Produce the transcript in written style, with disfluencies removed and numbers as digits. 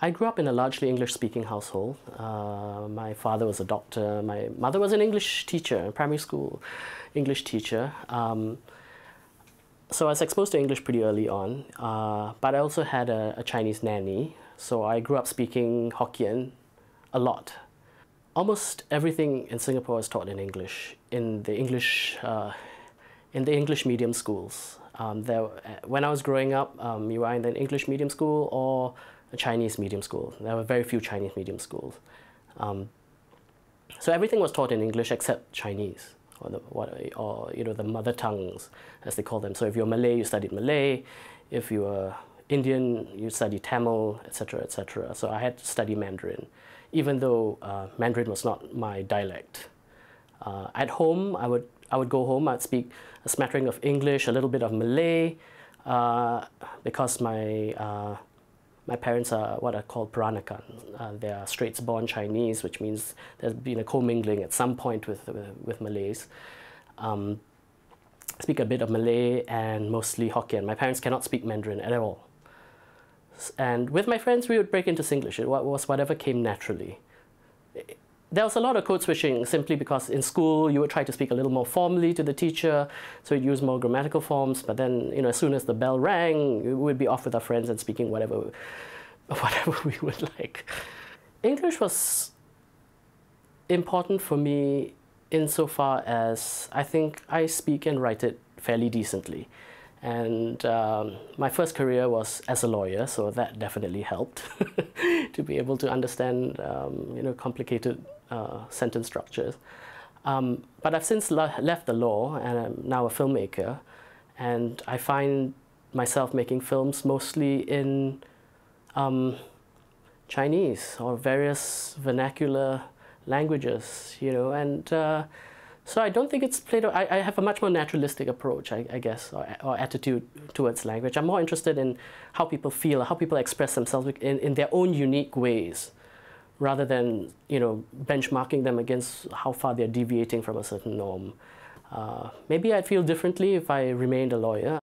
I grew up in a largely English-speaking household. My father was a doctor. My mother was an English teacher, a primary school English teacher. So I was exposed to English pretty early on, but I also had a Chinese nanny. So I grew up speaking Hokkien a lot. Almost everything in Singapore is taught in English, in the English medium schools. When I was growing up, you were either in an English medium school or a Chinese medium school. There were very few Chinese medium schools. So everything was taught in English except Chinese, or the mother tongues, as they call them. So if you're Malay, you studied Malay. If you were Indian, you studied Tamil, etc., etc. So I had to study Mandarin, even though Mandarin was not my dialect. At home, I would go home. I'd speak a smattering of English, a little bit of Malay, because my parents are what are called Peranakan. They are Straits-born Chinese, which means there's been a commingling at some point with Malays. Speak a bit of Malay and mostly Hokkien. My parents cannot speak Mandarin at all. And with my friends, we would break into Singlish. It was whatever came naturally. There was a lot of code switching simply because in school you would try to speak a little more formally to the teacher, so you'd use more grammatical forms, but then as soon as the bell rang, we would be off with our friends and speaking whatever we would like. English was important for me insofar as I think I speak and write it fairly decently. And my first career was as a lawyer, so that definitely helped to be able to understand complicated sentence structures. But I've since left the law, and I'm now a filmmaker, and I find myself making films mostly in Chinese or various vernacular languages, and so I don't think it's played. I have a much more naturalistic approach, I guess, or attitude towards language. I'm more interested in how people feel, how people express themselves in their own unique ways, rather than benchmarking them against how far they're deviating from a certain norm. Maybe I'd feel differently if I remained a lawyer.